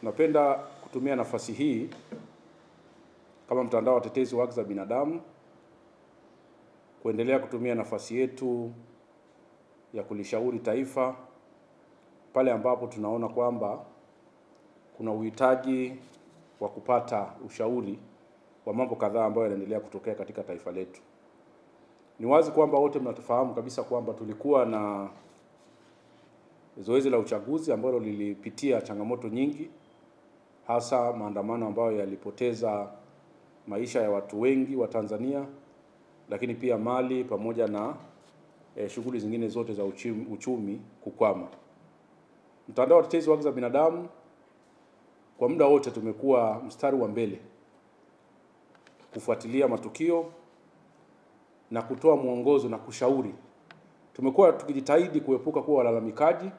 Napenda kutumia nafasi hii kama mtandao wa watetezi wa haki za binadamu kuendelea kutumia nafasi yetu ya kulishauri taifa pale ambapo tunaona kwamba kuna uhitaji wa kupata ushauri wa mambo kadhaa ambayo yanaendelea kutokea katika taifa letu. Ni wazi kwamba wote mnafahamu kabisa kwamba tulikuwa na zoezi la uchaguzi ambalo lilipitia changamoto nyingi, hasa maandamano ambayo yalipoteza maisha ya watu wengi wa Tanzania, lakini pia mali pamoja na shughuli zingine zote za uchumi kukwama. Mtandao wa watetezi wa haki za binadamu kwa muda wote tumekuwa mstari wa mbele kufuatilia matukio na kutoa mwongozo na kushauri. Tumekuwa tukijitahidi kuepuka kuwa walalamikaji.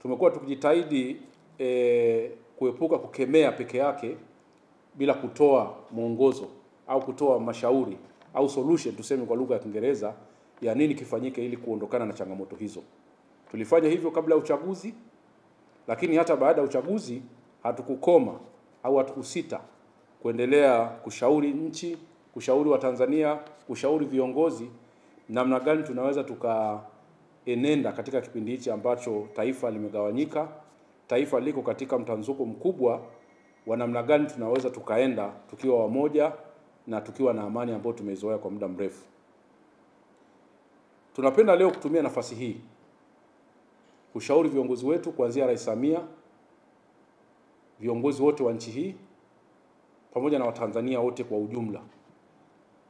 Tumekuwa tukijitahidi kuepuka kukemea peke yake bila kutoa mwongozo au kutoa mashauri au solution, tuseme kwa lugha ya Kiingereza, ya nini kifanyike ili kuondokana na changamoto hizo. Tulifanya hivyo kabla ya uchaguzi, lakini hata baada ya uchaguzi hatukukoma au hatukusita kuendelea kushauri nchi, kushauri wa Tanzania, kushauri viongozi namna gani tunaweza tukaenenda katika kipindi hichi ambacho taifa limegawanyika, taifa liko katika mtanzuko mkubwa wa namna gani tunaweza tukaenda tukiwa wamoja na tukiwa na amani ambayo tumeizoea kwa muda mrefu. Tunapenda leo kutumia nafasi hii kushauri viongozi wetu kuanzia Rais Samia, viongozi wote wa nchi hii pamoja na Watanzania wote kwa ujumla,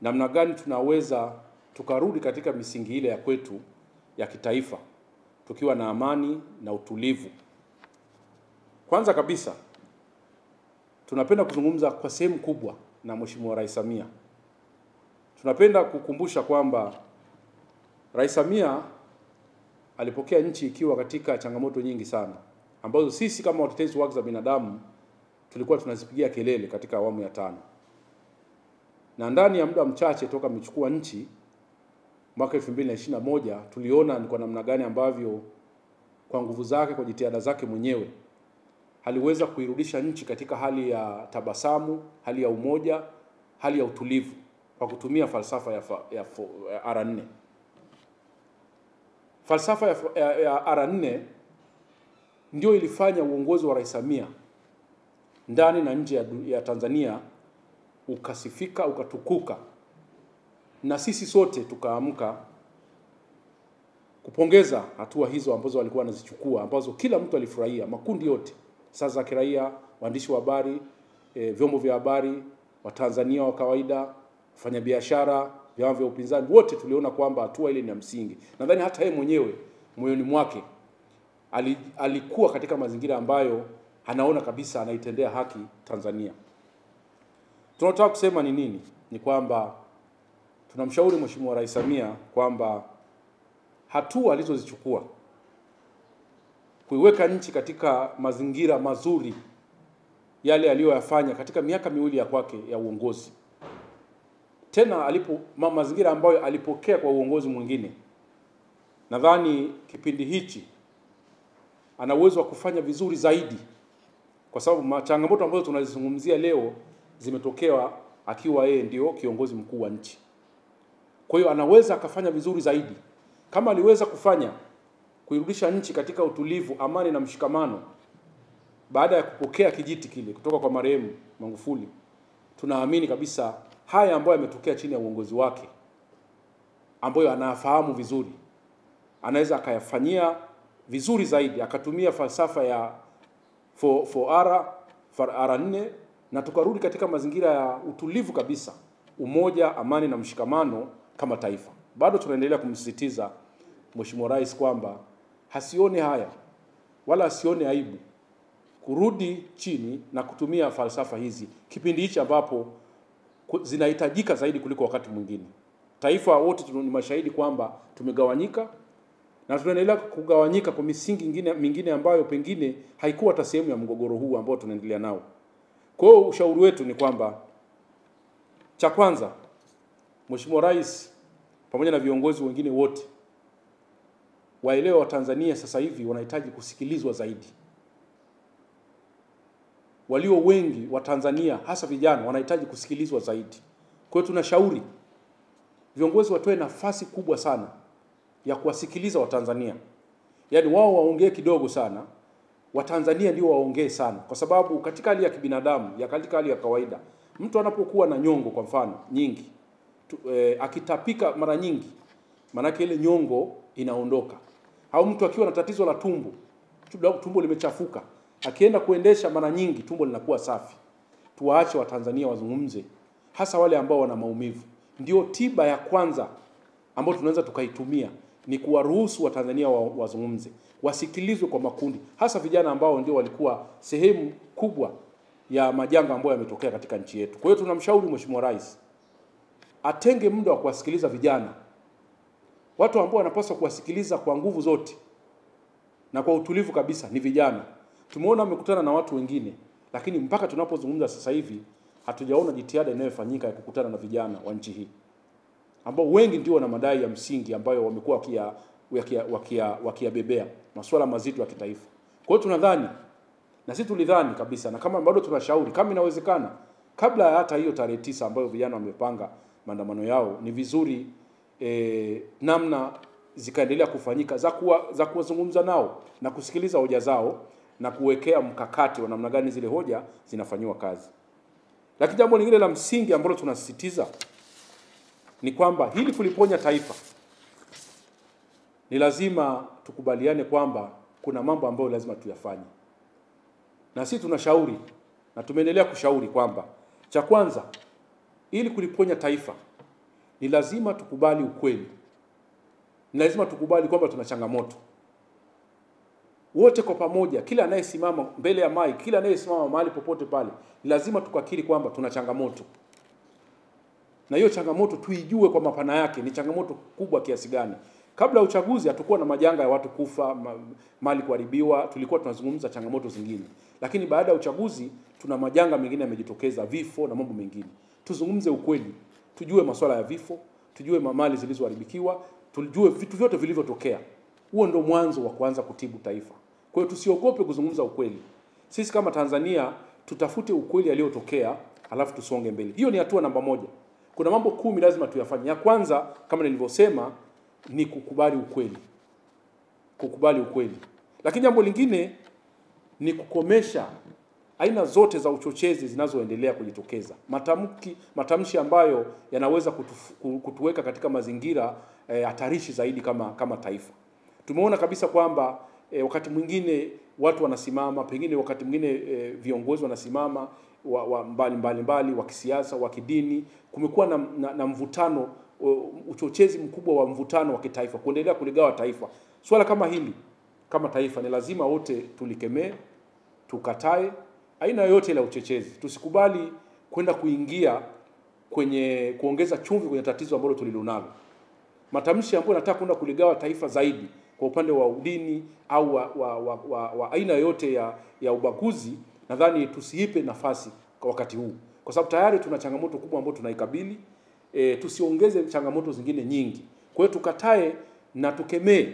namna gani tunaweza tukarudi katika misingi ile ya kwetu ya kitaifa tukiwa na amani na utulivu. Kwanza kabisa tunapenda kuzungumza kwa sehemu kubwa na Mheshimiwa Rais Samia. Tunapenda kukumbusha kwamba Rais Samia alipokea nchi ikiwa katika changamoto nyingi sana ambazo sisi kama watetezi wa haki za binadamu tulikuwa tunazipigia kelele katika awamu ya 5. Na ndani ya muda mchache toka amechukua nchi mwaka 2021 tuliona ni kwa namna gani ambavyo kwa nguvu zake, kwa jitihada zake mwenyewe aliweza kuirudisha nchi katika hali ya tabasamu, hali ya umoja, hali ya utulivu kwa kutumia falsafa ya R4. Falsafa ya R4 ndio ilifanya uongozi wa Rais Samia ndani na nje ya Tanzania ukasifika, ukatukuka, na sisi sote tukaamka kupongeza hatua hizo ambazo walikuwa wanazichukua, ambazo kila mtu alifurahia, makundi yote, sasa za kiraia, waandishi wa habari, vyombo vya habari, Watanzania wa kawaida, wafanyabiashara, vyama vya upinzani, wote tuliona kwamba hatua ile ni ya msingi. Nadhani hata yeye mwenyewe moyoni mwake alikuwa katika mazingira ambayo anaona kabisa anaitendea haki Tanzania. Tunataka kusema ni nini? Ni kwamba tunamshauri Mheshimiwa Rais Samia kwamba hatua alizozichukua kuiweka nchi katika mazingira mazuri yale aliyoyafanya katika miaka miwili ya kwake ya uongozi, tena mazingira ambayo alipokea kwa uongozi mwingine, nadhani kipindi hichi ana uwezo wa kufanya vizuri zaidi, kwa sababu changamoto ambazo tunazizungumzia leo zimetokea akiwa yeye ndio kiongozi mkuu wa nchi. Kwa hiyo anaweza akafanya vizuri zaidi. Kama aliweza kufanya kuirudisha nchi katika utulivu, amani na mshikamano baada ya kupokea kijiti kile kutoka kwa marehemu Magufuli, tunaamini kabisa haya ambayo yametokea chini ya uongozi wake, ambayo anafahamu vizuri, anaweza akayafanyia vizuri zaidi, akatumia falsafa ya R4 na tukarudi katika mazingira ya utulivu kabisa, umoja, amani na mshikamano kama taifa. Bado tunaendelea kumsisitiza Mheshimiwa Rais kwamba hasione haya wala asione aibu kurudi chini na kutumia falsafa hizi kipindi hichi ambapo zinahitajika zaidi kuliko wakati mwingine. Taifa wote ni mashahidi kwamba tumegawanyika na tunaendelea kugawanyika kwa misingi mingine ambayo pengine haikuwa hata sehemu ya mgogoro huu ambao tunaendelea nao. Kwa hiyo ushauri wetu ni kwamba, cha kwanza, Mheshimiwa Rais pamoja na viongozi wengine wote waelewa Watanzania sasa hivi wanahitaji kusikilizwa zaidi. walio wengi wa Tanzania hasa vijana wanahitaji kusikilizwa zaidi. Kwa hiyo tunashauri viongozi watoe nafasi kubwa sana ya kuwasikiliza Watanzania. Yaani wao waongee kidogo sana, Watanzania ndio waongee sana, kwa sababu katika hali ya kibinadamu, katika hali ya kawaida, mtu anapokuwa na nyongo kwa mfano nyingi, akitapika mara nyingi, manake ile nyongo inaondoka. Au mtu akiwa na tatizo la tumbo limechafuka, akienda kuendesha mara nyingi tumbo linakuwa safi. Tuwaache Watanzania wazungumze, hasa wale ambao wana maumivu. Ndio tiba ya kwanza ambayo tunaweza tukaitumia, ni kuwaruhusu Watanzania wazungumze, wasikilizwe kwa makundi, hasa vijana ambao ndio walikuwa sehemu kubwa ya majanga ambayo yametokea katika nchi yetu. Kwa hiyo tunamshauri Mheshimiwa Rais atenge muda wa kuwasikiliza vijana. Watu ambao wanapaswa kuwasikiliza kwa nguvu zote na kwa utulivu kabisa ni vijana. Tumeona wamekutana na watu wengine, lakini mpaka tunapozungumza sasa hivi hatujaona jitihada inayofanyika ya kukutana na vijana wa nchi hii, ambao wengi ndio wana madai ya msingi ambayo wamekuwa wakiyabebea, masuala mazito ya kitaifa. Kwa hiyo tunadhani, na sisi tulidhani kabisa, na kama bado tunashauri, kama inawezekana kabla ya hata hiyo tarehe 9 ambayo vijana wamepanga maandamano yao, ni vizuri namna zikaendelea kufanyika za kuwazungumza nao na kusikiliza hoja zao na kuwekea mkakati wa namna gani zile hoja zinafanywa kazi. Lakini jambo lingine la msingi ambalo tunasisitiza ni kwamba hili kuliponya taifa, ni lazima tukubaliane kwamba kuna mambo ambayo lazima tuyafanye. Na sisi tunashauri na tumeendelea kushauri kwamba cha kwanza, ili kuliponya taifa, ni lazima tukubali ukweli. Ni lazima tukubali kwamba tuna changamoto. Wote kwa pamoja, kila anayesimama mbele ya mic, kila anayesimama mahali popote pale, ni lazima tukakiri kwamba tuna changamoto. Na hiyo changamoto tuijue kwa mapana yake, ni changamoto kubwa kiasi gani. Kabla ya uchaguzi hatukuwa na majanga ya watu kufa, mali kuharibiwa, tulikuwa tunazungumza changamoto zingine. Lakini baada ya uchaguzi tuna majanga mengine yamejitokeza, vifo na mambo mengine. Tuzungumze ukweli, tujue masuala ya vifo, tujue mali zilizoharibikiwa, tujue vitu vyote vilivyotokea. Huo ndio mwanzo wa kuanza kutibu taifa. Kwa hiyo tusiogope kuzungumza ukweli. Sisi kama Tanzania tutafute ukweli yaliyotokea, alafu tusonge mbele. Hiyo ni hatua namba 1. Kuna mambo 10 lazima tuyafanye. Ya kwanza, kama nilivyosema, ni kukubali ukweli. Kukubali ukweli. Lakini jambo lingine ni kukomesha aina zote za uchochezi zinazoendelea kujitokeza. Matamshi ambayo yanaweza kutuweka katika mazingira hatarishi zaidi kama taifa. Tumeona kabisa kwamba wakati mwingine watu wanasimama, pengine wakati mwingine viongozi wanasimama mbali wa kisiasa, wa kidini. Kumekuwa na mvutano, uchochezi mkubwa wa mvutano wa kitaifa, kuendelea kuligawa taifa. Swala kama hili, kama taifa, ni lazima wote tulikemee, tukatae aina yoyote ile uchochezi. Tusikubali kwenda kuingia kwenye kuongeza chumvi kwenye tatizo ambalo tulilonalo. Matamshi ambayo yanataka kwenda kuligawa taifa zaidi kwa upande wa udini au wa aina yote ya ubaguzi, nadhani tusiipe nafasi kwa wakati huu, kwa sababu tayari tuna changamoto kubwa ambayo tunaikabili. Tusiongeze changamoto zingine nyingi. Kwa hiyo tukatae na tukemee,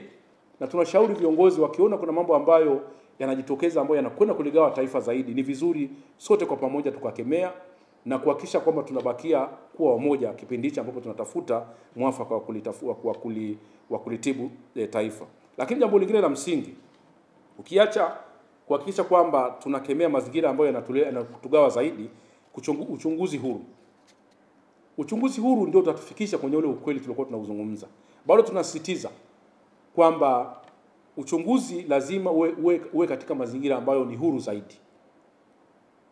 na tunashauri viongozi wakiona kuna mambo ambayo yanajitokeza ambayo yanakwenda kuligawa taifa zaidi, ni vizuri sote kwa pamoja tukakemea na kuhakikisha kwamba tunabakia kuwa wamoja kipindi hicho ambapo tunatafuta mwafaka wa kulitibu taifa. Lakini jambo lingine la msingi, ukiacha kuhakikisha kwamba tunakemea mazingira ambayo yanatugawa zaidi, uchunguzi huru. Uchunguzi huru ndio utatufikisha kwenye ule ukweli tuliokuwa tunauzungumza. Bado tunasisitiza kwamba uchunguzi lazima uwe katika mazingira ambayo ni huru zaidi.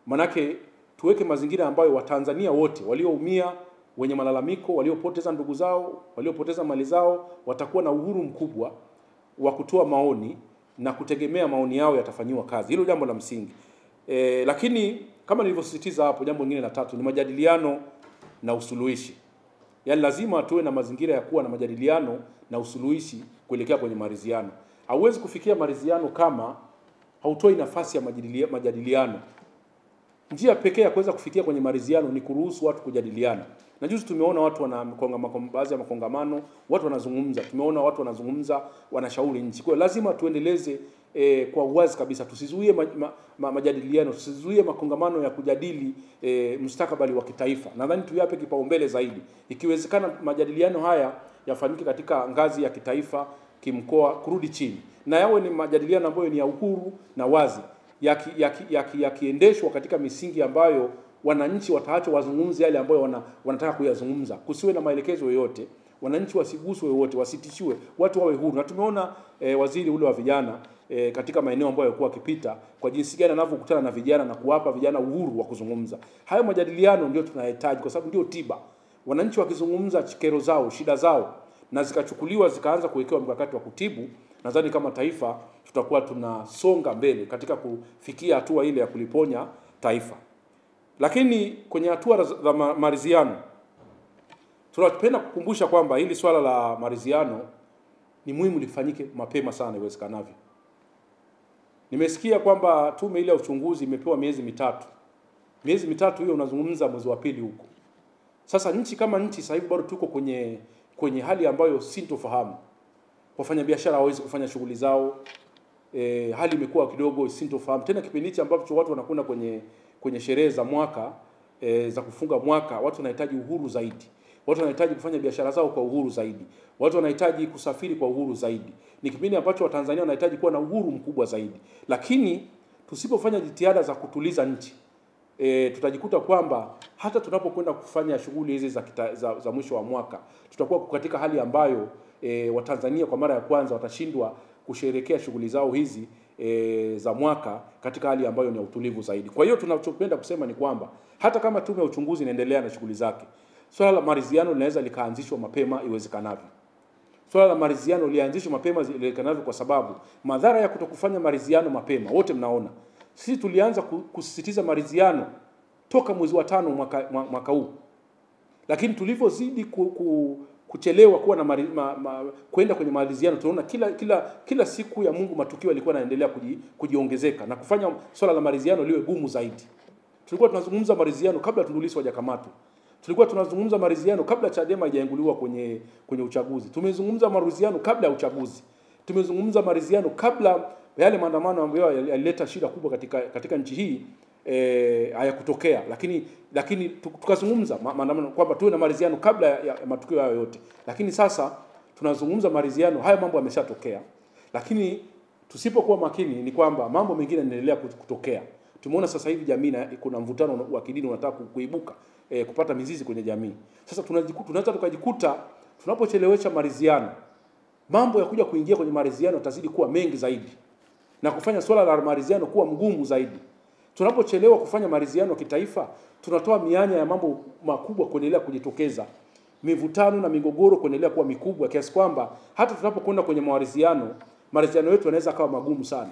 Manake tuweke mazingira ambayo Watanzania wote walioumia, wenye malalamiko, waliopoteza ndugu zao, waliopoteza mali zao, watakuwa na uhuru mkubwa wa kutoa maoni na kutegemea maoni yao yatafanywa kazi. Hilo jambo la msingi. Lakini kama nilivyosisitiza hapo, jambo lingine la 3 ni majadiliano na usuluhishi. Yaani lazima tuwe na mazingira ya kuwa na majadiliano na usuluhishi kuelekea kwenye maridhiano. Hauwezi kufikia maridhiano kama hautoi nafasi ya majadiliano. njia pekee ya kuweza kufikia kwenye maridhiano ni kuruhusu watu kujadiliana. Na juzi tumeona watu baadhi ya makongamano, watu wanazungumza, tumeona watu wanazungumza, wanashauri nchi. Kwa hiyo lazima tuendeleze kwa uwazi kabisa, tusizuie majadiliano, tusizuie makongamano ya kujadili mustakabali wa kitaifa. Nadhani tuyape kipaumbele zaidi. Ikiwezekana majadiliano haya yafanyike katika ngazi ya kitaifa, kimkoa, kurudi chini. Na yawe ni majadiliano ambayo ni ya uhuru na wazi, yakiendeshwa katika misingi ambayo wananchi wataachwa wazungumze yale ambayo wanataka kuyazungumza. Kusiwe na maelekezo yoyote, wananchi wasiguswe yoyote, wasitishiwe, watu wawe huru. Na tumeona waziri ule wa vijana katika maeneo ambayo yalikuwa akipita, kwa jinsi gani anavyokutana na vijana na kuwapa vijana uhuru wa kuzungumza. Hayo majadiliano ndio tunahitaji, kwa sababu ndio tiba. Wananchi wakizungumza kero zao, shida zao, na zikachukuliwa zikaanza kuwekewa mkakati wa kutibu, nadhani kama taifa tutakuwa tunasonga mbele katika kufikia hatua ile ya kuliponya taifa. Lakini kwenye hatua za maridhiano, tunapenda kukumbusha kwamba hili swala la maridhiano ni muhimu lifanyike mapema sana iwezekanavyo. Nimesikia kwamba tume ile ya uchunguzi imepewa miezi mitatu. Miezi mitatu hiyo unazungumza mwezi wa pili huko. Sasa nchi kama nchi sasa hivi bado tuko kwenye hali ambayo sintofahamu. Wafanyabiashara hawezi kufanya shughuli zao. Hali imekuwa kidogo sintofahamu. Tena kipindi hichi ambapo watu wanakwenda kwenye sherehe za mwaka, za kufunga mwaka, watu wanahitaji uhuru zaidi. Watu wanahitaji kufanya biashara zao kwa uhuru zaidi. Watu wanahitaji kusafiri kwa uhuru zaidi. Ni kipindi ambacho Watanzania wanahitaji kuwa na uhuru mkubwa zaidi. Lakini tusipofanya jitihada za kutuliza nchi, tutajikuta kwamba hata tunapokwenda kufanya shughuli hizi za mwisho wa mwaka, tutakuwa katika hali ambayo Watanzania kwa mara ya kwanza watashindwa kusherehekea shughuli zao hizi za mwaka katika hali ambayo ni ya utulivu zaidi. Kwa hiyo tunachopenda kusema ni kwamba hata kama tume ya uchunguzi inaendelea na shughuli zake, swala la maridhiano linaweza likaanzishwa mapema iwezekanavyo. Swala la maridhiano lianzishwe mapema iwezekanavyo, kwa sababu madhara ya kutokufanya maridhiano mapema wote mnaona. Sisi tulianza kusisitiza maridhiano toka mwezi wa 5 mwaka huu. Lakini tulivyozidi kuchelewa kuwa na kwenda kwenye maridhiano, tunaona kila siku ya Mungu matukio yalikuwa yanaendelea kujiongezeka na kufanya swala la maridhiano liwe gumu zaidi. Tulikuwa tunazungumza maridhiano kabla Tundu Lissu hajakamatwa. Tulikuwa tunazungumza maridhiano kabla Chadema haijainguliwa kwenye uchaguzi. Tumezungumza maridhiano kabla ya uchaguzi. Tumezungumza maridhiano kabla yale maandamano ambayo yalileta shida kubwa katika nchi hii hayakutokea. Lakini tukazungumza maandamano kwamba tuwe na maridhiano kabla ya matukio hayo yote. Lakini sasa tunazungumza maridhiano, haya mambo yameshatokea. Lakini tusipokuwa makini ni kwamba mambo mengine yanaendelea kutokea. Tumeona sasa hivi jamii kuna mvutano wa kidini unataka kuibuka, kupata mizizi kwenye jamii. Sasa tunaweza tukajikuta tunapochelewesha maridhiano, mambo ya kuja kuingia kwenye maridhiano yatazidi kuwa mengi zaidi na kufanya swala la maridhiano kuwa mgumu zaidi. Tunapochelewa kufanya maridhiano kitaifa, tunatoa mianya ya mambo makubwa kuendelea kujitokeza. Mivutano na migogoro kuendelea kuwa mikubwa kiasi kwamba hata tunapokwenda kwenye maridhiano yetu yanaweza kawa magumu sana.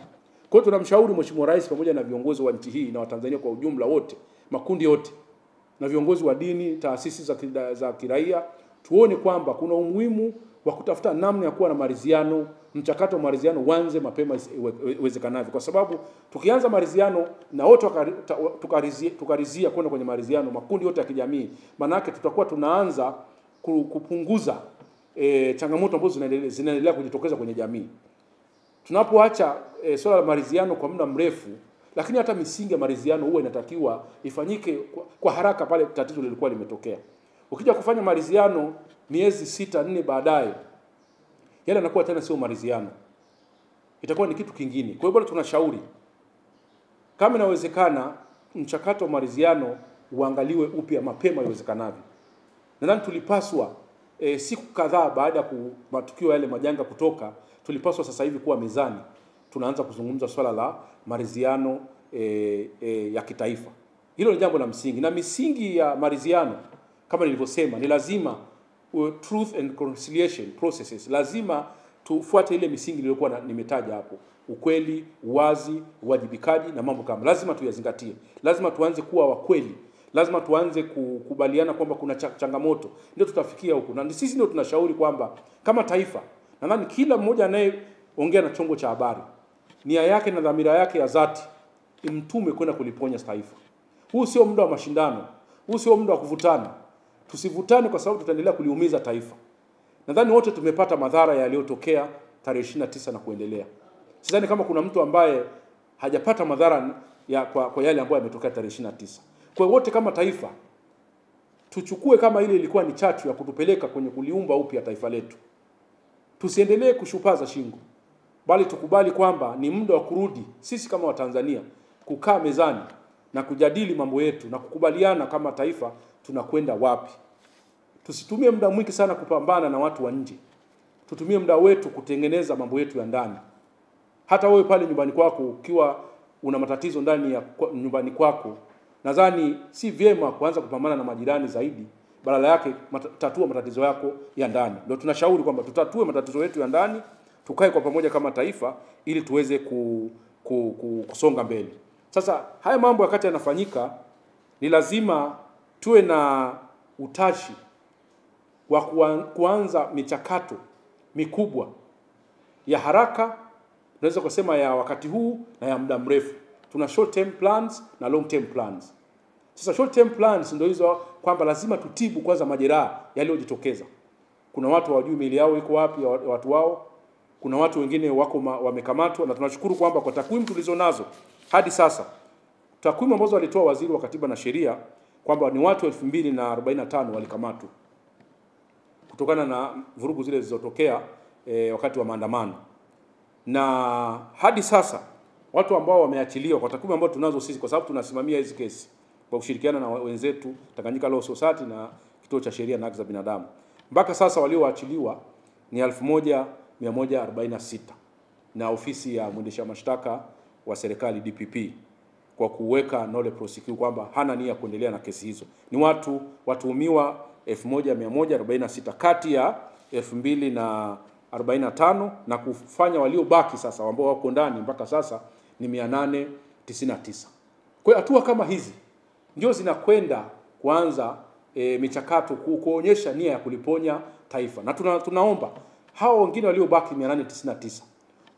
Kwa hiyo tunamshauri Mheshimiwa Rais pamoja na viongozi wa nchi hii na Watanzania kwa ujumla wote, makundi yote, na viongozi wa dini, taasisi za kiraia, tuone kwamba kuna umuhimu wa kutafuta namna ya kuwa na maridhiano, mchakato wa maridhiano uanze mapema iwezekanavyo. Kwa sababu tukianza maridhiano na wote tukarizia kwenda kwenye maridhiano, makundi yote ya kijamii, maana yake tutakuwa tunaanza kupunguza changamoto ambazo zinaendelea kujitokeza kwenye jamii. Tunapoacha swala la maridhiano kwa muda mrefu, lakini hata misingi ya maridhiano huwa inatakiwa ifanyike kwa haraka pale tatizo lilikuwa limetokea. Ukija kufanya maridhiano miezi 6-4 baadaye, yale yanakuwa tena sio maridhiano. Itakuwa ni kitu kingine. Kwa hiyo bado tunashauri kama inawezekana mchakato wa maridhiano uangaliwe upya mapema iwezekanavyo. Nadhani tulipaswa siku kadhaa baada ya matukio yale majanga kutoka, tulipaswa sasa hivi kuwa mezani tunaanza kuzungumza swala la maridhiano ya kitaifa. Hilo ni jambo la msingi, na misingi ya maridhiano kama nilivyosema ni lazima truth and reconciliation processes, lazima tufuate ile misingi niliyokuwa nimetaja hapo: ukweli, uwazi, uwajibikaji na mambo kama. Lazima tuyazingatie. Lazima tuanze kuwa wa kweli. Lazima tuanze kukubaliana kwamba kuna changamoto, ndio tutafikia huko. Na sisi ndio tunashauri kwamba kama taifa, nadhani kila mmoja anayeongea na chombo cha habari, nia yake na dhamira yake ya dhati imtume kwenda kuliponya taifa. Huu sio muda wa mashindano. Huu sio muda wa kuvutana. Tusivutane kwa sababu tutaendelea kuliumiza taifa. Nadhani wote tumepata madhara yaliyotokea tarehe 29 na kuendelea. Sidhani kama kuna mtu ambaye hajapata madhara kwa yale ambayo yametokea tarehe 29. Kwa wote kama taifa tuchukue kama ile ilikuwa ni chachu ya kutupeleka kwenye kuliumba upya taifa letu. Tusiendelee kushupaza shingo, bali tukubali kwamba ni muda wa kurudi sisi kama Watanzania kukaa mezani na kujadili mambo yetu na kukubaliana kama taifa tunakwenda wapi. Tusitumie muda mwingi sana kupambana na watu wa nje. Tutumie muda wetu kutengeneza mambo yetu ya ndani. Hata wewe pale nyumbani kwako ukiwa una matatizo ndani ya nyumbani kwako, nadhani si vyema kuanza kupambana na majirani zaidi, badala yake tatua matatizo yako ya ndani. Ndio tunashauri kwamba tutatue matatizo yetu ya ndani, tukae kwa pamoja kama taifa ili tuweze kusonga mbele. Sasa haya mambo wakati yanafanyika ni lazima tuwe na utashi wa kuanza michakato mikubwa ya haraka, tunaweza kusema ya wakati huu na ya muda mrefu. Tuna short term plans na long term plans. Sasa short term plans ndio hizo kwamba lazima tutibu kwanza majeraha yaliyojitokeza. Kuna watu hawajui miili yao iko wapi watu wao. Kuna watu wengine wako wamekamatwa, na tunashukuru kwamba kwa takwimu tulizonazo hadi sasa, takwimu ambazo alitoa Waziri wa Katiba na Sheria kwamba ni watu 2045 walikamatwa kutokana na vurugu zile zilizotokea wakati wa maandamano. Na hadi sasa watu ambao wameachiliwa kwa takwimu ambazo tunazo sisi, kwa sababu tunasimamia hizi kesi kwa kushirikiana na wenzetu Tanganyika Law Society na Kituo cha Sheria na Haki za Binadamu, mpaka sasa walioachiliwa ni 1146 na ofisi ya mwendesha mashtaka wa serikali DPP kwa kuweka nolle prosequi kwamba hana nia kuendelea na kesi hizo. Ni watuhumiwa 1146 kati ya 2045 na kufanya waliobaki sasa ambao wako ndani mpaka sasa ni 899. Kwa hatua kama hizi ndio zinakwenda kuanza michakato kuonyesha nia ya kuliponya taifa. Na tunaomba hao wengine waliobaki 899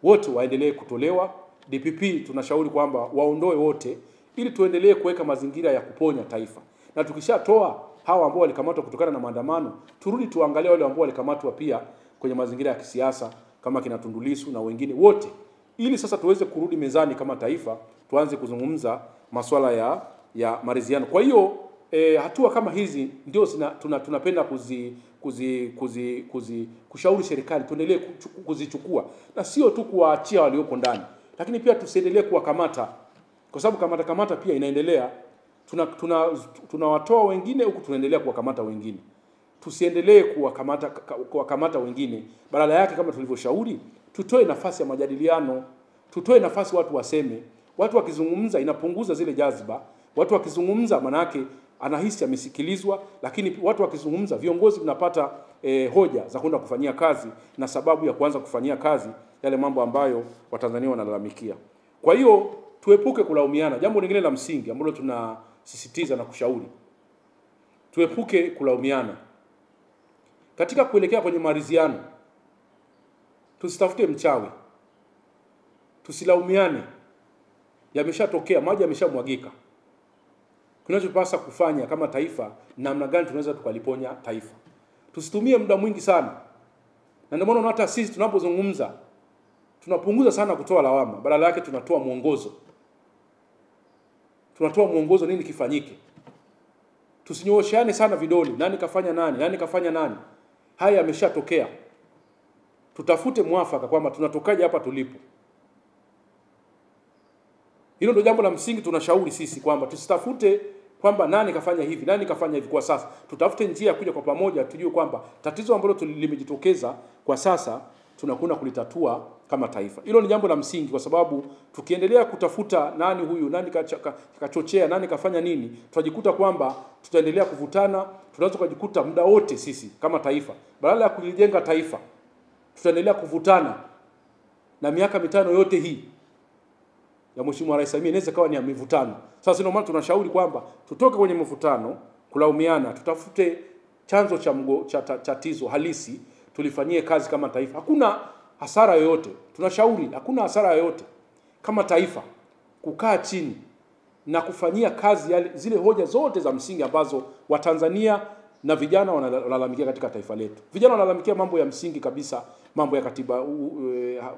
wote waendelee kutolewa. DPP tunashauri kwamba waondoe wote ili tuendelee kuweka mazingira ya kuponya taifa. Na tukishatoa hao ambao walikamatwa kutokana na maandamano, turudi tuangalie wale ambao walikamatwa pia kwenye mazingira ya kisiasa kama kina Tundu Lissu na wengine wote, ili sasa tuweze kurudi mezani kama taifa, tuanze kuzungumza masuala ya maridhiano. Kwa hiyo hatua kama hizi ndio tunapenda kushauri serikali tuendelee kuzichukua, na sio tu kuwaachia walioko ndani, lakini pia tusiendelee kuwakamata, kwa sababu kamata pia inaendelea. Tunawatoa wengine huku tunaendelea kuwakamata wengine. Tusiendelee kuwakamata wengine, badala yake kama tulivyoshauri tutoe nafasi ya majadiliano, tutoe nafasi watu waseme. Watu wakizungumza inapunguza zile jaziba. Watu wakizungumza manake anahisi amesikilizwa, lakini watu wakizungumza viongozi mnapata hoja za kwenda kufanyia kazi na sababu ya kuanza kufanyia kazi yale mambo ambayo Watanzania wanalalamikia. Kwa hiyo tuepuke kulaumiana. Jambo lingine la msingi ambalo tunasisitiza na kushauri, tuepuke kulaumiana. Katika kuelekea kwenye maridhiano, tusitafute mchawi. Tusilaumiane. Yameshatokea, maji yameshamwagika. Tunachopaswa kufanya kama taifa, namna gani tunaweza tukaliponya taifa. Tusitumie muda mwingi sana. Na ndio maana hata sisi tunapozungumza tunapunguza sana kutoa lawama, badala yake tunatoa mwongozo. Tunatoa mwongozo nini kifanyike. Tusinyosheane sana vidole, nani kafanya nani, nani kafanya nani. Haya yameshatokea. Tutafute mwafaka kwamba tunatokaje hapa tulipo. Hilo ndio jambo la msingi tunashauri sisi, kwamba tusitafute kwamba nani kafanya hivi, nani kafanya hivi kwa sasa. Tutafute njia ya kuja kwa pamoja, tujue kwamba tatizo ambalo limejitokeza kwa sasa tunakwenda kulitatua kama taifa. Hilo ni jambo la msingi, kwa sababu tukiendelea kutafuta nani huyu, nani kachochea, nani kafanya nini, tutajikuta kwamba tutaendelea kuvutana. Tunaweza kujikuta muda wote sisi kama taifa, badala ya kulijenga taifa, tutaendelea kuvutana. Na miaka 5 yote hii ya Mheshimiwa Rais Samia inaweza kawa ni ya mivutano. Sasa ndio maana tunashauri kwamba tutoke kwenye mivutano, kulaumiana, tutafute chanzo cha tatizo halisi, tulifanyie kazi kama taifa. Hakuna hasara yoyote. Tunashauri hakuna hasara yoyote kama taifa kukaa chini na kufanyia kazi zile hoja zote za msingi ambazo Watanzania na vijana wanalalamikia katika taifa letu. Vijana wanalalamikia mambo ya msingi kabisa, mambo ya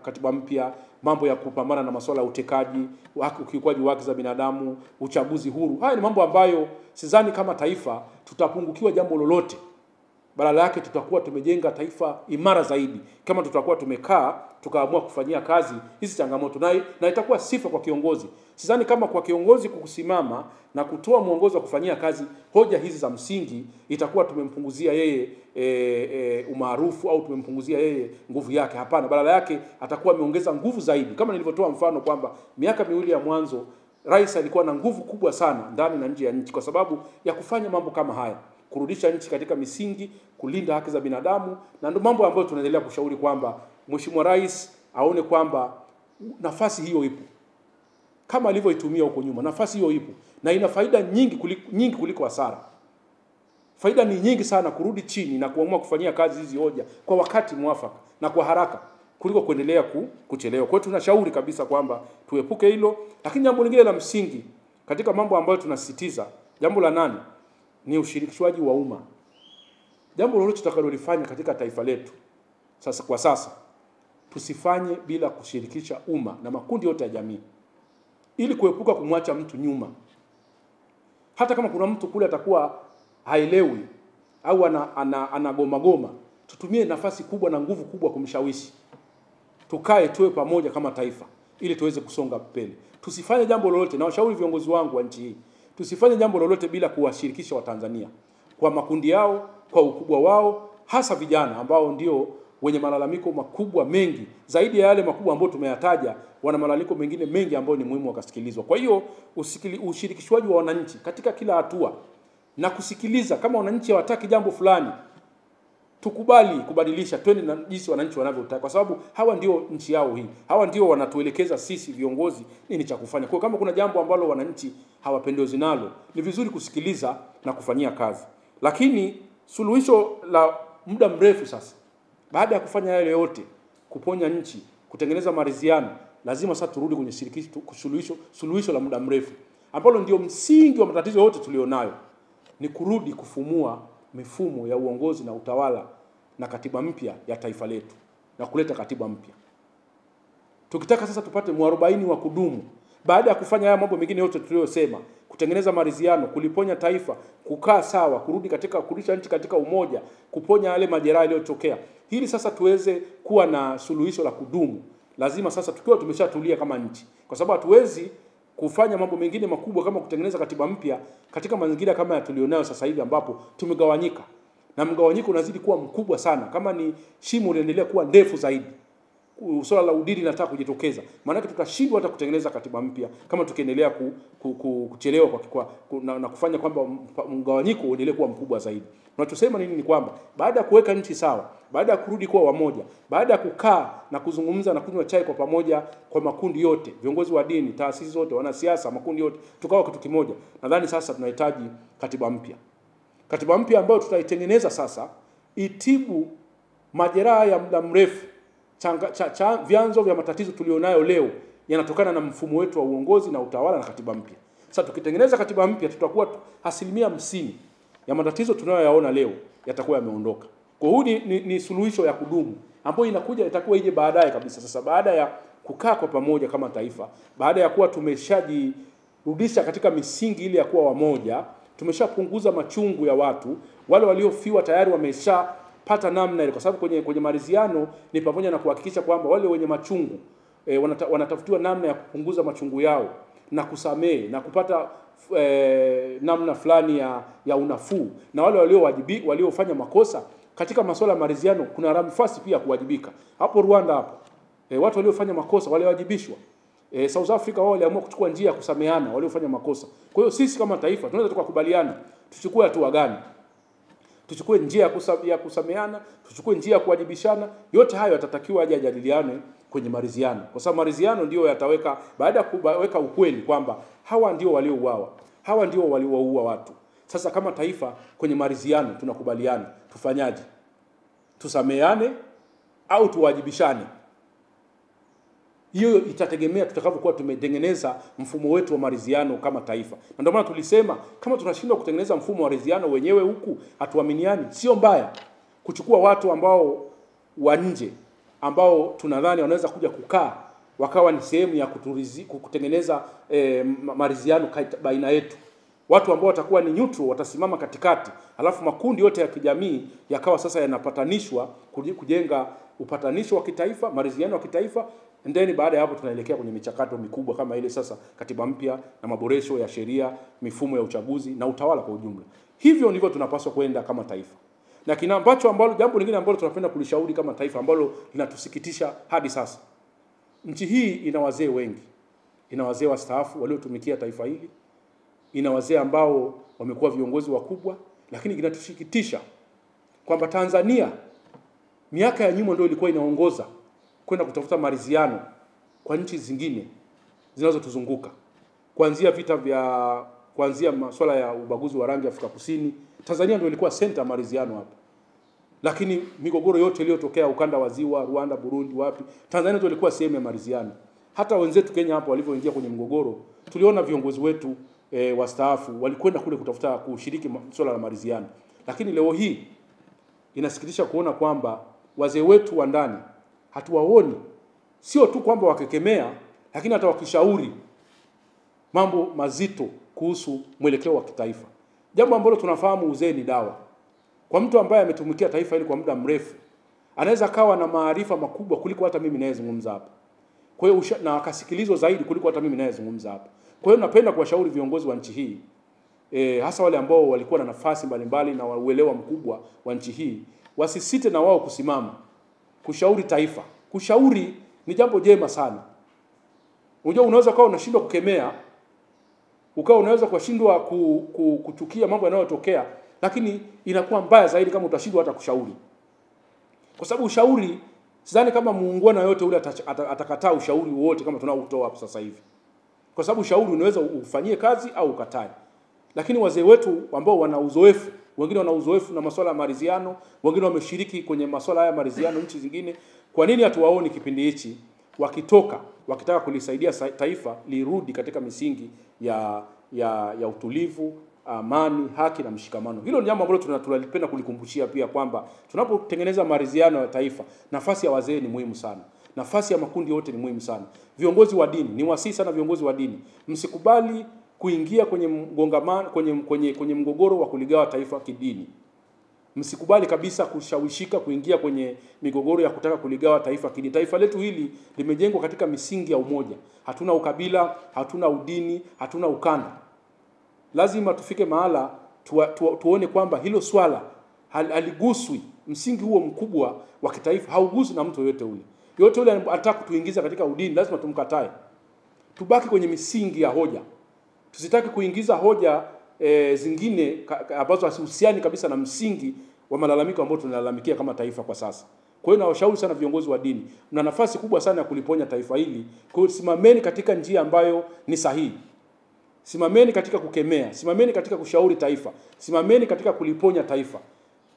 katiba mpya, mambo ya kupambana na masuala ya utekaji, ukiukwaji wa haki za binadamu, uchaguzi huru. Haya ni mambo ambayo sidhani kama taifa tutapungukiwa jambo lolote. Badala yake tutakuwa tumejenga taifa imara zaidi kama tutakuwa tumekaa tukaamua kufanyia kazi hizi changamoto, na itakuwa sifa kwa kiongozi. Sidhani kama kwa kiongozi kusimama na kutoa mwongozo wa kufanyia kazi hoja hizi za msingi itakuwa tumempunguzia yeye umaarufu au tumempunguzia yeye nguvu yake. Hapana, badala yake atakuwa ameongeza nguvu zaidi. Kama nilivyotoa mfano kwamba miaka miwili ya mwanzo rais alikuwa na nguvu kubwa sana ndani na nje ya nchi kwa sababu ya kufanya mambo kama haya, kurudisha nchi katika misingi, kulinda haki za binadamu, na ndio mambo ambayo tunaendelea kushauri kwamba Mheshimiwa Rais aone kwamba nafasi hiyo ipo. Kama alivyoitumia huko nyuma, nafasi hiyo ipo na ina faida nyingi kuliko hasara. Faida ni nyingi sana kurudi chini na kuamua kufanyia kazi hizi hoja kwa wakati mwafaka na kwa haraka kuliko kuendelea kuchelewa. Kwa hiyo tunashauri kabisa kwamba tuepuke hilo. Lakini jambo lingine la msingi katika mambo ambayo tunasisitiza, jambo la 8 ni ushirikishwaji wa umma. Jambo lolote tutakalolifanya katika taifa letu kwa sasa tusifanye bila kushirikisha umma na makundi yote ya jamii, ili kuepuka kumwacha mtu nyuma. Hata kama kuna mtu kule atakuwa haelewi au anagoma, tutumie nafasi kubwa na nguvu kubwa kumshawishi. Tukae tuwe pamoja kama taifa ili tuweze kusonga mbele. Tusifanye jambo lolote, na washauri viongozi wangu wa nchi hii, tusifanye jambo lolote bila kuwashirikisha Watanzania kwa makundi yao, kwa ukubwa wao, hasa vijana ambao ndio wenye malalamiko makubwa mengi zaidi ya yale makubwa ambayo tumeyataja. Wana malalamiko mengine mengi ambayo ni muhimu wakasikilizwa. Kwa hiyo ushirikishwaji wa wananchi katika kila hatua na kusikiliza, kama wananchi hawataki jambo fulani, tukubali kubadilisha, twende na jinsi wananchi wanavyotaka, kwa sababu hawa ndio nchi yao hii. Hawa ndio wanatuelekeza sisi viongozi nini cha kufanya. Kwa kama kuna jambo ambalo wananchi hawapendezi nalo, ni vizuri kusikiliza na kufanyia kazi. Lakini suluhisho la muda mrefu sasa, baada ya kufanya yale yote, kuponya nchi, kutengeneza maridhiano, lazima sasa turudi kwenye suluhisho la muda mrefu ambalo ndio msingi wa matatizo yote tulionayo. Ni kurudi kufumua mifumo ya uongozi na utawala na katiba mpya ya taifa letu na kuleta katiba mpya. Tukitaka sasa tupate mwarobaini wa kudumu baada ya kufanya haya mambo mengine yote tuliyosema, kutengeneza maridhiano, kuliponya taifa, kukaa sawa, kurudisha nchi katika umoja, kuponya yale majeraha yaliyotokea. Hili sasa tuweze kuwa na suluhisho la kudumu. Lazima sasa tukiwa tumeshatulia kama nchi, kwa sababu hatuwezi kufanya mambo mengine makubwa kama kutengeneza katiba mpya katika mazingira kama ya tulionayo sasa hivi ambapo tumegawanyika. Na mgawanyiko unazidi kuwa mkubwa sana. Kama ni shimo linaendelea kuwa ndefu zaidi. Swala la udini linataka kujitokeza. Maana tutashindwa hata kutengeneza katiba mpya kama tukiendelea kuchelewa na kufanya kwamba mgawanyiko uendelee kuwa mkubwa zaidi. Tunachosema nini ni kwamba baada ya kuweka nchi sawa, baada ya kurudi kuwa wamoja, baada ya kukaa na kuzungumza na kunywa chai kwa pamoja kwa makundi yote, viongozi wa dini, taasisi zote, wanasiasa, makundi yote, tukawa kitu kimoja, nadhani sasa tunahitaji katiba mpya. Katiba mpya ambayo tutaitengeneza sasa itibu majeraha ya muda mrefu. Vyanzo vya matatizo tulionayo leo yanatokana na mfumo wetu wa uongozi na utawala na katiba mpya. Sasa tukitengeneza katiba mpya, tutakuwa 50% ya matatizo tunayoyaona leo yatakuwa yameondoka. Kwa hiyo ni suluhisho ya kudumu ambayo itakuwa ije baadaye kabisa. Sasa baada ya kukaa kwa pamoja kama taifa, baada ya kuwa tumeshajirudisha katika misingi ile ya kuwa wamoja, tumeshapunguza machungu ya watu, wale waliofiwa tayari wameshapata namna ile, kwa sababu kwenye maridhiano ni pamoja na kuhakikisha kwamba wale wenye machungu wanatafutiwa namna ya kupunguza machungu yao na kusamehe na kupata namna fulani ya unafuu, na wale waliofanya makosa katika masuala ya maridhiano kuna nafasi pia kuwajibika. Hapo Rwanda watu waliofanya makosa waliwajibishwa. South Africa wao waliamua kuchukua njia ya kusameheana waliofanya makosa. Kwa hiyo sisi kama taifa tunaweza tukakubaliana tuchukue hatua gani? Tuchukue njia ya kusameheana, tuchukue njia ya kuwajibishana. Yote hayo yatatakiwa aje ajadiliane kwenye maridhiano, kwa sababu maridhiano ndio yataweka, baada ya kuweka ukweli kwamba hawa ndio waliouawa, hawa ndio walioua watu. Sasa kama taifa kwenye maridhiano tunakubaliana, tufanyaje? Tusameheane au tuwajibishane? Hiyo itategemea tutakapokuwa tumetengeneza mfumo wetu wa maridhiano kama taifa. Na ndio maana tulisema kama tunashindwa kutengeneza mfumo wa maridhiano wenyewe huku hatuaminiani, sio mbaya kuchukua watu ambao wa nje ambao tunadhani wanaweza kuja kukaa wakawa ni sehemu ya kutengeneza maridhiano baina yetu. Watu ambao watakuwa ni neutral, watasimama katikati, alafu makundi yote ya kijamii yakawa sasa yanapatanishwa kujenga upatanisho wa kitaifa, maridhiano wa kitaifa. Ndeni baada ya hapo tunaelekea kwenye michakato mikubwa kama ile sasa katiba mpya na maboresho ya sheria, mifumo ya uchaguzi na utawala kwa ujumla. Hivyo ndivyo tunapaswa kwenda kama taifa. Na jambo lingine ambalo tunapenda kulishauri kama taifa ambalo linatusikitisha hadi sasa. Nchi hii ina wazee wengi. Ina wazee wastaafu waliotumikia taifa hili. Ina wazee ambao wamekuwa viongozi wakubwa, lakini kinatusikitisha kwamba Tanzania miaka ya nyuma ndio ilikuwa inaongoza kwenda kutafuta maridhiano kwa nchi zingine zinazotuzunguka. Kuanzia masuala ya ubaguzi wa rangi Afrika Kusini, Tanzania ndio ilikuwa center maridhiano hapa. Lakini migogoro yote iliyotokea ukanda wa Ziwa, Rwanda, Burundi, wapi, Tanzania ndio ilikuwa sehemu ya maridhiano. Hata wenzetu Kenya hapo walivyoingia kwenye mgogoro, tuliona viongozi wetu wastaafu walikwenda kule kutafuta kushiriki swala la maridhiano. Lakini leo hii inasikitisha kuona kwamba wazee wetu wa ndani hatuwaoni, sio tu kwamba wakekemea, lakini hata wakishauri mambo mazito kuhusu mwelekeo wa kitaifa. Jambo ambalo tunafahamu uzee ni dawa. Kwa mtu ambaye ametumikia taifa hili kwa muda mrefu, anaweza kawa na maarifa makubwa kuliko hata mimi ninayezungumza hapa. Kwa hiyo na akasikilizwa zaidi kuliko hata mimi ninayezungumza hapa. Kwa hiyo napenda kuwashauri viongozi wa nchi hii, hasa wale ambao walikuwa na nafasi mbalimbali na uelewa mkubwa wa nchi hii, wasisite na wao kusimama kushauri taifa. Kushauri ni jambo jema sana. Unaweza kuwa unashindwa kukemea, unaweza kushindwa kuchukia mambo yanayotokea, lakini inakuwa mbaya zaidi kama utashindwa hata kushauri. Kwa sababu ushauri, sidhani kama muungwana yote ule atakataa ushauri wote kama tunaotoa hapo sasa hivi. Kwa sababu ushauri unaweza ufanyie kazi au ukatae. Lakini wazee wetu ambao wana uzoefu, wengine wana uzoefu na masuala ya maridhiano, wengine wameshiriki kwenye masuala haya maridhiano nchi zingine, kwa nini hatuwaoni kipindi hichi wakitaka kulisaidia taifa lirudi katika misingi ya utulivu, amani, haki na mshikamano? Hilo ni jambo ambalo tunalipenda kulikumbushia pia kwamba tunapotengeneza maridhiano ya taifa, nafasi ya wazee ni muhimu sana. Nafasi ya makundi yote ni muhimu sana. Viongozi wa dini, ni wasii sana viongozi wa dini, msikubali kuingia kwenye mgongamano, kwenye mgogoro wa kuligawa taifa kidini. Msikubali kabisa kushawishika kuingia kwenye migogoro ya kutaka kuligawa taifa kidini. Taifa letu hili limejengwa katika misingi ya umoja. Hatuna ukabila, hatuna udini, hatuna ukanda. Lazima tufike mahala tuone kwamba hilo swala haliguswi. Msingi huo mkubwa wa kitaifa hauguswi na mtu yote ule. Yote ule anataka kutuingiza katika udini, lazima tumkatae. Tubaki kwenye misingi ya hoja. Tusitaki kuingiza hoja zingine ambazo hazihusiani kabisa na msingi wa malalamiko ambao tunalalamikia kama taifa kwa sasa. Kwa hiyo nawashauri sana viongozi wa dini, mna nafasi kubwa sana ya kuliponya taifa hili. Kwa hiyo simameni katika njia ambayo ni sahihi. Simameni katika kukemea, simameni katika kushauri taifa, simameni katika kuliponya taifa.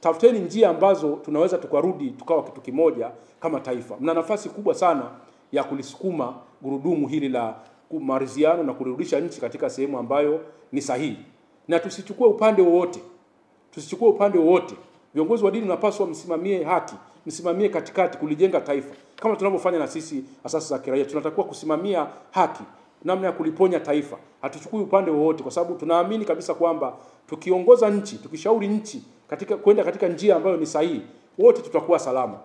Tafuteni njia ambazo tunaweza tukarudi tukawa kitu kimoja kama taifa. Mna nafasi kubwa sana ya kulisukuma gurudumu hili la maridhiano na kurudisha nchi katika sehemu ambayo ni sahihi. Na tusichukue upande wowote. Tusichukue upande wowote. Viongozi wa dini mnapaswa msimamie haki, msimamie katikati kulijenga taifa. Kama tunavyofanya na sisi asasi za kiraia, tunatakiwa kusimamia haki, namna ya kuliponya taifa. Hatuchukui upande wowote kwa sababu tunaamini kabisa kwamba tukiongoza nchi, tukishauri nchi kwenda katika njia ambayo ni sahihi, wote tutakuwa salama.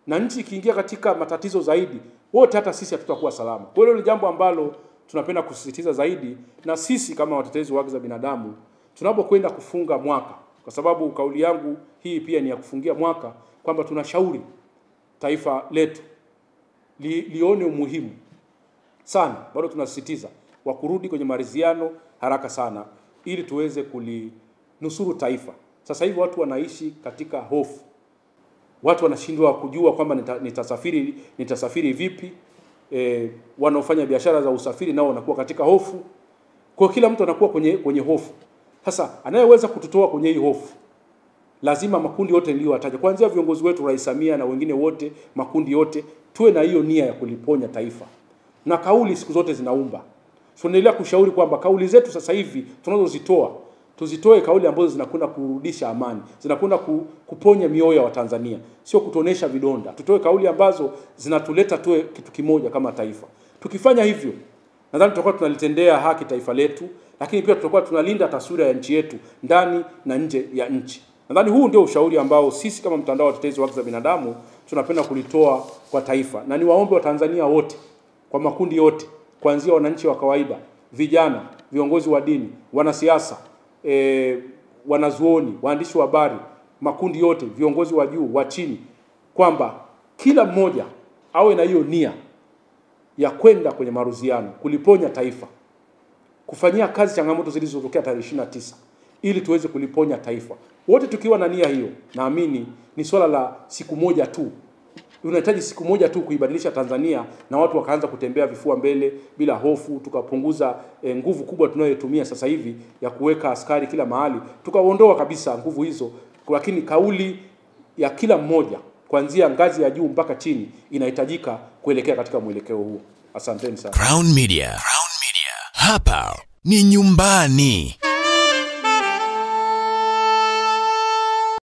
Na nchi ikiingia katika matatizo zaidi, wote hata sisi hatutakuwa salama. Kwa hiyo ni jambo ambalo tunapenda kusisitiza zaidi, na sisi kama watetezi wa haki za binadamu tunapokwenda kufunga mwaka, kwa sababu kauli yangu hii pia ni ya kufungia mwaka, kwamba tunashauri taifa letu lione umuhimu sana, bado tunasisitiza wa kurudi kwenye maridhiano haraka sana ili tuweze kulinusuru taifa. Sasa hivi watu wanaishi katika hofu. Watu wanashindwa kujua kwamba nitasafiri vipi. Wanaofanya biashara za usafiri nao wanakuwa katika hofu. Kwa kila mtu anakuwa kwenye hofu. Sasa anayeweza kututoa kwenye hii hofu lazima makundi yote niliyowataja, kuanzia viongozi wetu Rais Samia na wengine wote, makundi yote, tuwe na hiyo nia ya kuliponya taifa. Na kauli siku zote zinaumba. Tunaendelea kushauri kwamba kauli zetu sasa hivi tunazozitoa, tuzitoe kauli ambazo zinakwenda kurudisha amani, zinakwenda kuponya mioyo ya Watanzania, sio kutonesha vidonda. Tutoe kauli ambazo zinatuleta tuwe kitu kimoja kama taifa. Tukifanya hivyo, nadhani tutakuwa tunalitendea haki taifa letu, lakini pia tutakuwa tunalinda taswira ya nchi yetu ndani na nje ya nchi. Nadhani huu ndio ushauri ambao sisi kama mtandao wa watetezi wa haki za binadamu tunapenda kulitoa kwa taifa. Na niwaombe Watanzania wote, kwa makundi yote, kuanzia wananchi wa kawaida, vijana, viongozi wa dini, wanasiasa, wanazuoni, waandishi wa habari, makundi yote, viongozi wa juu, wa chini, kwamba kila mmoja awe na hiyo nia ya kwenda kwenye maruziano, kuliponya taifa, kufanyia kazi changamoto zilizotokea tarehe 29 ili tuweze kuliponya taifa. Wote tukiwa na nia hiyo, naamini ni swala la siku moja tu. Unahitaji siku moja tu kuibadilisha Tanzania na watu wakaanza kutembea vifua mbele bila hofu, tukapunguza nguvu kubwa tunayotumia sasa hivi ya kuweka askari kila mahali, tukaondoa kabisa nguvu hizo. Lakini kauli ya kila mmoja kuanzia ngazi ya juu mpaka chini inahitajika kuelekea katika mwelekeo huo. Asanteni sana. Crown Media. Hapa ni nyumbani.